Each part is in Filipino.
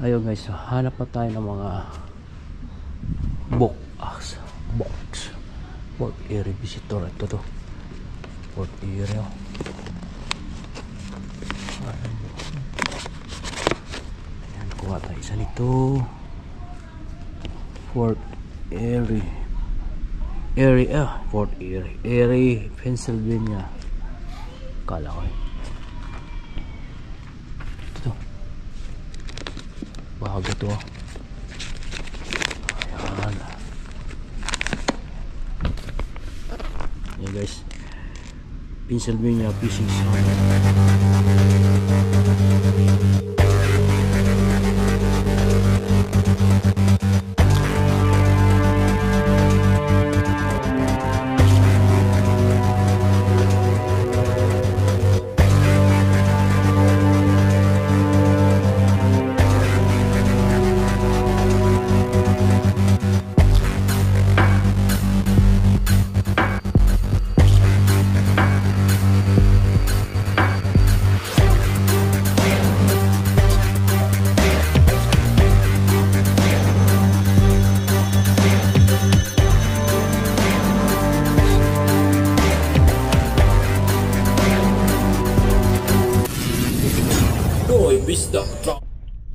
Ayun guys, hanap pa tayo ng mga box Port Erie visitor. Ito to Port Erie. Ayan, kuha tayo isa nito. Port Erie Port Erie, Pennsylvania. Kala ko ito bago to. Ayan guys, Pennsylvania fishing zone.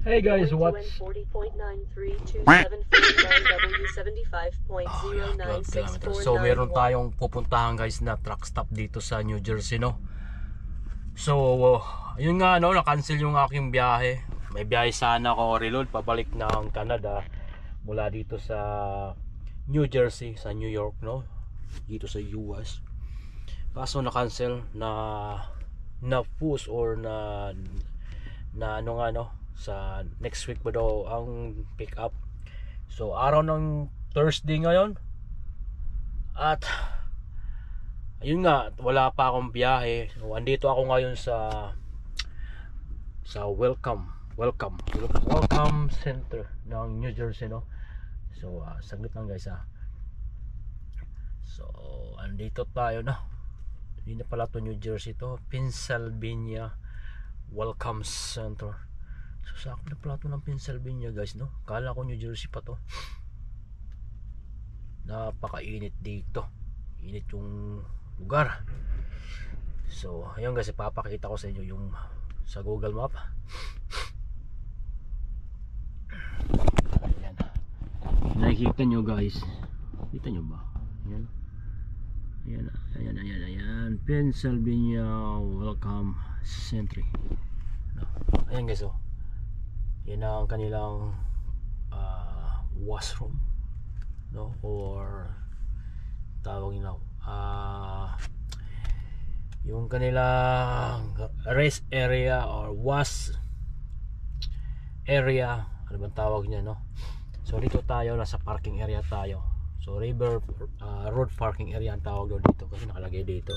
Hey guys, what's so meron tayong pupuntahan guys na truck stop dito sa New Jersey, no? So yun nga, no, na-cancel yung aking biyahe. May biyahe sana ako reload pabalik ng Canada mula dito sa New Jersey, sa New York, no? Dito sa US. Kaso na-cancel, na push or na ano nga, no, sa next week ba daw ang pick up. So araw ng Thursday ngayon, at ayun nga, wala pa akong biyahe. So andito ako ngayon sa welcome center ng New Jersey, no. So saglit lang guys ha. So andito tayo na. Hindi na pala to New Jersey, to Pennsylvania Welcome Center. So sakto na pala to ng Pennsylvania guys, no. Kala ko New Jersey pa to. Napakainit dito, init yung lugar. So ayun guys, ipapakita ko sa inyo yung sa Google Map. Ayan, nakikita nyo guys, kita nyo ba? Ayan, Pennsylvania Welcome Center. Ayan guys, oh, yan ang kanilang washroom, no, or tawag nila yung kanilang rest area or wash area, ano bang tawag niya, no. So dito tayo, nasa parking area tayo. So river road parking area ang tawag doon dito kasi nakalagay dito.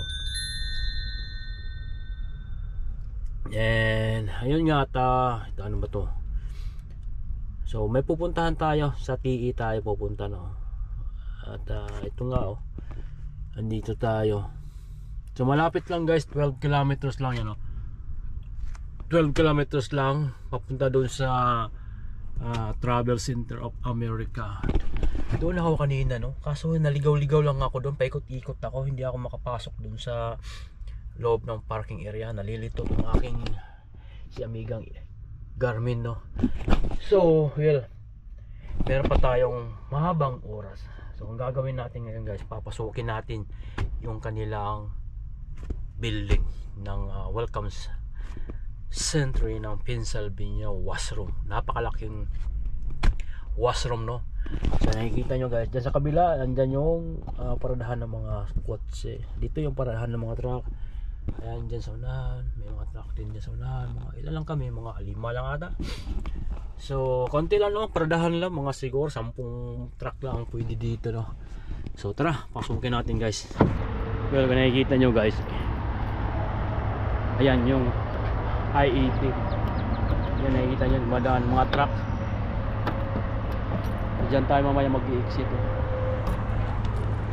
And ayun nga, ito ano ba to. So may pupuntahan tayo sa TE, tayo pupunta, no. At ito nga, oh, andito tayo. So malapit lang guys, 12 kilometers lang yan, no. 12 kilometers lang papunta doon sa Travel Center of America. Doon ako kanina, no. Kaso naligaw-ligaw lang ako doon, paikot-ikot ako, hindi ako makapasok doon sa loob ng parking area. Nalilito ang aking si amigang Garmin, no. So well, meron pa tayong mahabang oras. So ang gagawin natin ngayon guys, papasukin natin yung kanilang building ng Welcome Center ng Pennsylvania washroom. Napakalaking washroom, no. So nakikita nyo guys, dyan sa kabila andyan yung paradahan ng mga kotse. Dito yung paradahan ng mga truck. Ayan, dyan sa unahan, may mga truck din dyan sa unahan. Mga ilan lang kami, mga 5 lang ata. So konti lang, no, paradahan lang, mga siguro 10 truck lang ang pwede dito, no. So tara, pasukin natin guys. Well, kung nakikita nyo guys, ayan yung I-80. Yan, nakikita nyo, dumadaan mga truck. Diyan tayo mamaya mag-i-exit, eh.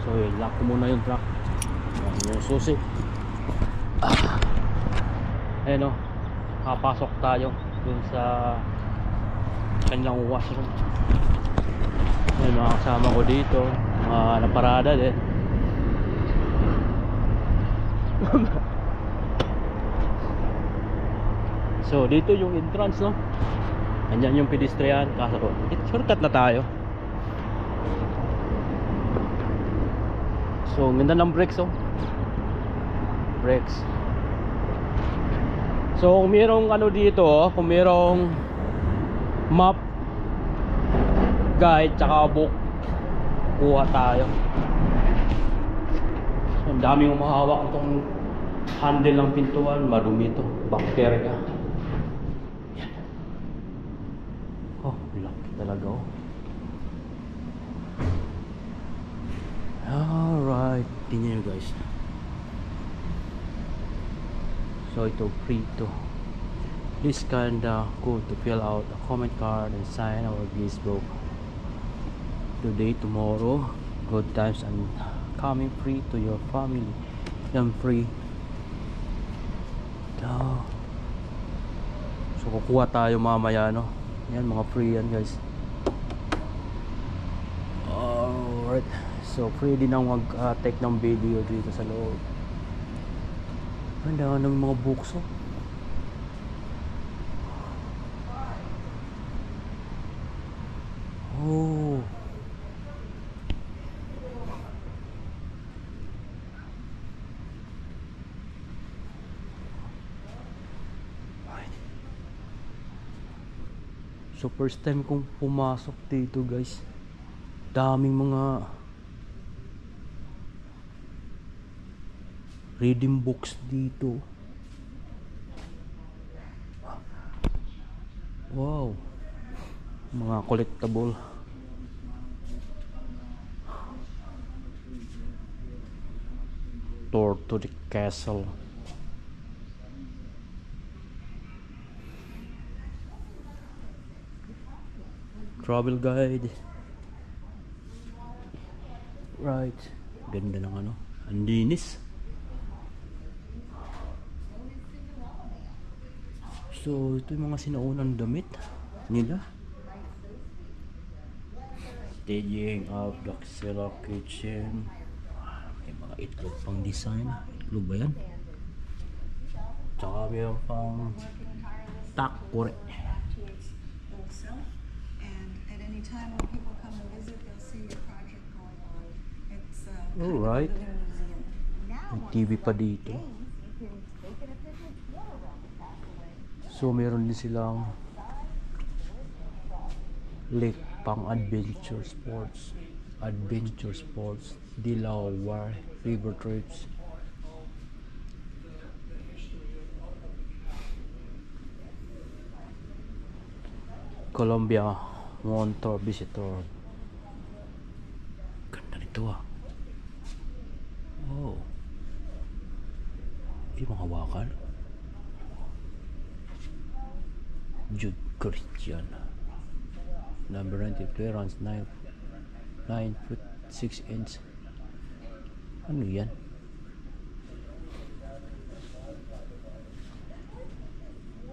So yun, lock ko muna yung truck. Ayan yung susi. Ayan, o, kapasok tayo dun sa kanilang washroom. May mga kasama ko dito, mga naparada din. So dito yung entrance, no? Andyan yung pedestrian. Kaso shortcut na tayo. So ang ganda ng brakes, oh. Brakes. So kung mayroong ano dito, oh, kung mayroong map, guide, tsaka book, kuha tayo. So, ang daming umahawak itong handle ng pintuan. Marumi ito, bacteria. Yan. Oh, laki talaga, oh. Alright, tingnan nyo guys. So ito free to. Please kinda go to fill out a comment card and sign our lease book. Today, tomorrow, good times and coming free to your family. Yan free. So kukuha tayo mamaya, no? Yan, mga free yan guys. Alright. So free din ang mag-take ng video dito sa loob. Ang dami ng mga books, oh. Oh. So first time kong pumasok dito guys. Daming mga reading books dito. Wow. Mga collectible. Tour to the castle. Travel guide. Right. Ganda ng ano. Ang linis. So ito yung mga sinaunang damit nila. Staging of the Xela kitchen. May mga itlog pang design. Itlog ba yan? Tsaka may pang takore. Time when people come and visit, they'll see your project going on. It's alright. May TV pa dito. So meron din silang lake pang adventure sports. Adventure sports, Dilaw, War, river trips. Colombia Montor Visitor. Ganda nito, ah. Oh. Yung mga hawakan. Jude Christian. Number 90, clearance 9 foot 6 inch. Ano yan?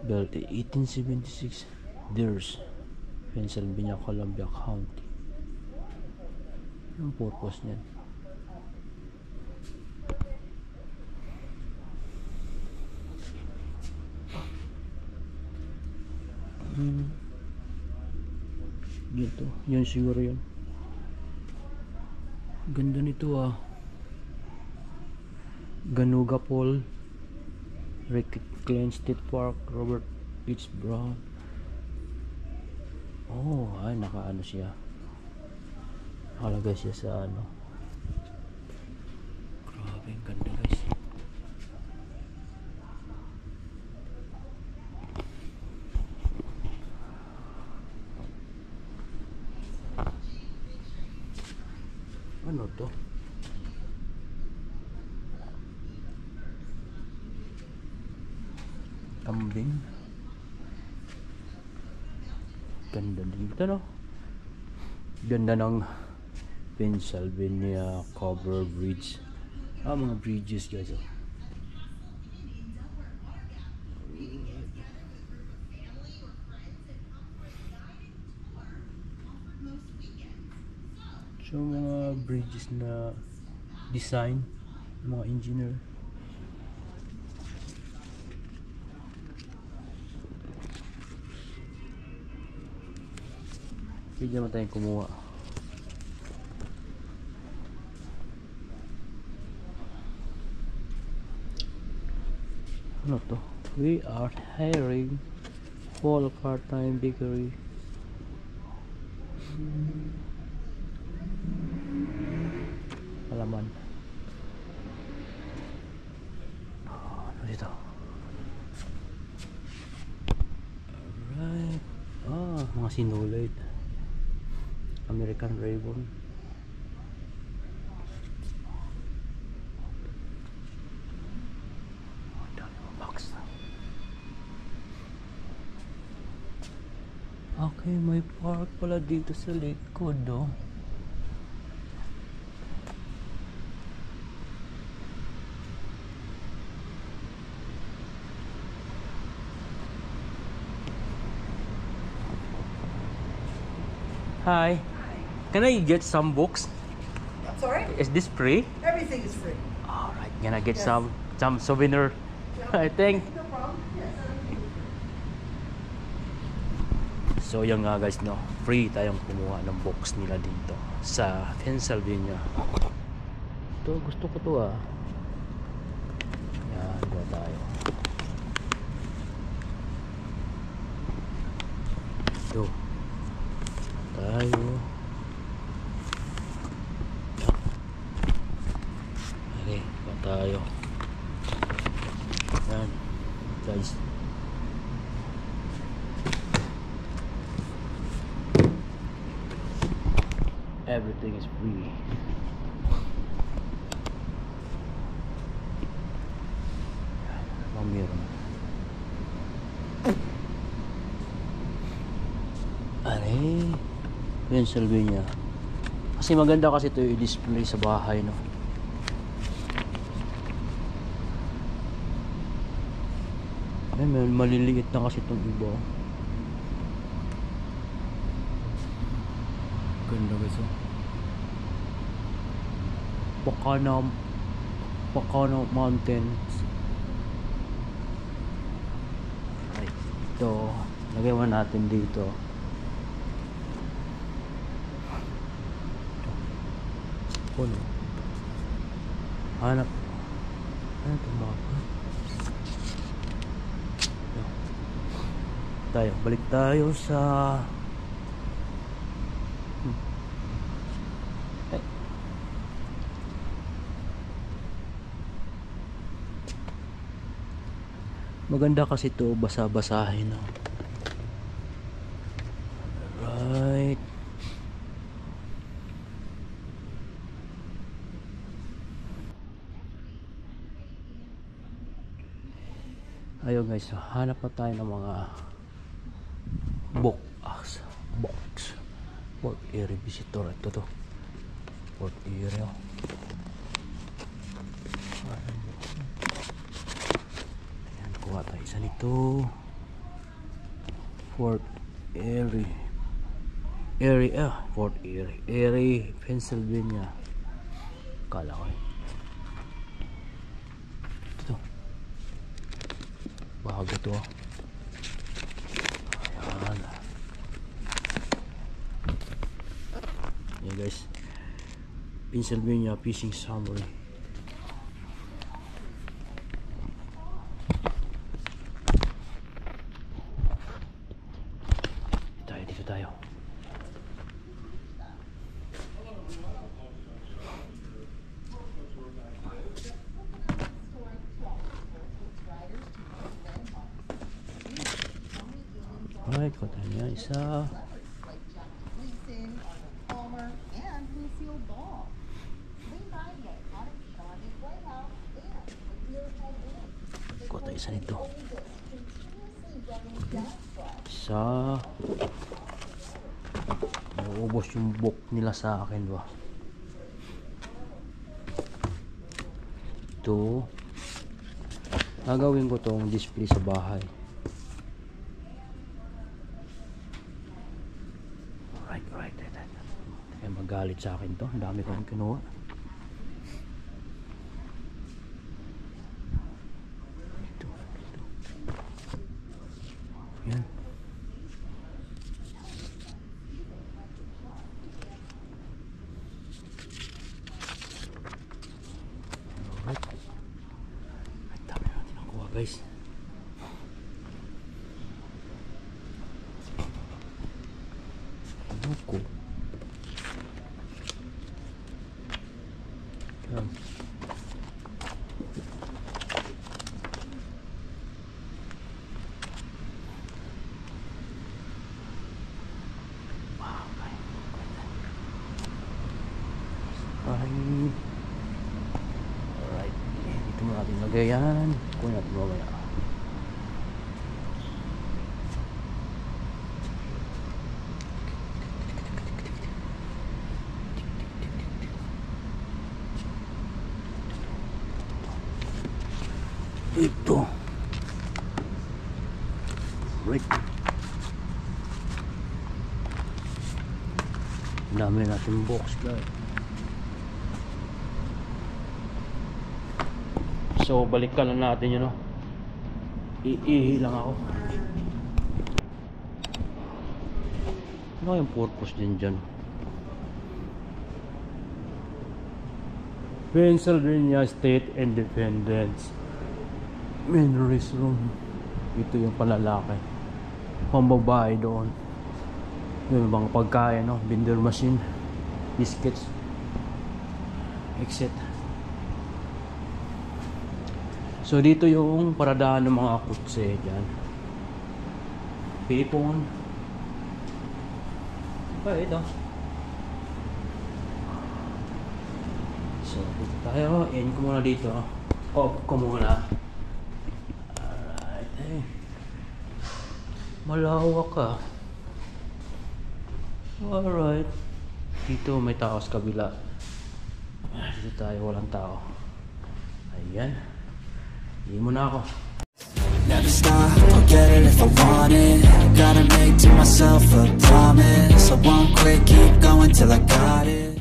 Built in 1876. There's Pennsylvania, Columbia County. Anong purpose niyan? Dito, yun siguro yun. Ganda nito, ah. Ganuga Paul, Rick Glen State Park, Robert H. Brown. Oh, ay nakaano siya. Nakalagay siya sa ano. Grabe, ang ganda guys. Ano to? Kambing. Ganda din ito, no? Ganda ng Pennsylvania Cover Bridge. Mga bridges guys, oh. So mga bridges na design ng mga engineer. Pwede naman tayong kumuha. Ano to? We are hiring Paul part-time bakery. Halaman. Ano dito? Alright. Mga sinulid. American Raven. Okay, may park pala dito sa likod, oh. Hi. Can I get some books? I'm sorry? Is this free? Everything is free. Alright, gonna get Yes. some souvenir. I think. No problem. Yes. So yan nga guys, no, free tayong kumuha ng box nila dito sa Pennsylvania. Ito, gusto ko to ah. Yan, kuha tayo. Ito. Tayo. Okay, kuha tayo. Yan, guys. Everything is free. Meron. Are, Pennsylvania. Kasi maganda kasi ito i-display sa bahay, no. Ay, maliliit na kasi itong iba. Ganda guys, oh. Pocono Mountains. Right. Ito, lagay mo natin dito. Puno. Hanap. Ano ito mapa? Tayo, balik tayo sa maganda kasi ito basa-basahin, no? Right. Ayun guys, hanap na tayo ng mga box Port Erie visitor. Ito to Port Erie. Ayan, kuha tayo isa nito. Port Erie, Port Erie, Pennsylvania. Kala ko ito. Bago to. Ayan. Ayan guys, Pennsylvania fishing summary. Dito tayo. Alright, kuha tayo niya isa. Kuha tayo isa nito. Isa. Naubos yung book nila sa akin ba. Ito. Gagawin ko tong display sa bahay. Right. Kaya magalit sa akin to. Ang dami ko yung kinuha. Ito. Yan. Alright. Ang dami natin nakuha, guys. Ako. Yan. Wow, guys. Alright. Dito mo natin lagay yan. Kunin natin mamaya. Ito. Right. Ang dami natin box, guys. So balikan lang natin yun, no? Iihi lang ako. Ano yung purpose din dyan? Pennsylvania State Independence Memories Room. Ito yung palalaki. Pambabae doon. Yung mga pagkain, no? Vendor machine, biscuits, exit. So dito yung paradahan ng mga kutse dyan. Pipon. Ito. So dito tayo. In ko muna dito. Off ko muna. Alright. Hey. Malawak ka. Alright. Dito may tao sa kabila. Dito tayo walang tao. Ayan. Hindi mo na ako. Never stop, I'll get it if I want it. Gotta make to myself a promise. I won't quit, keep going till I got it.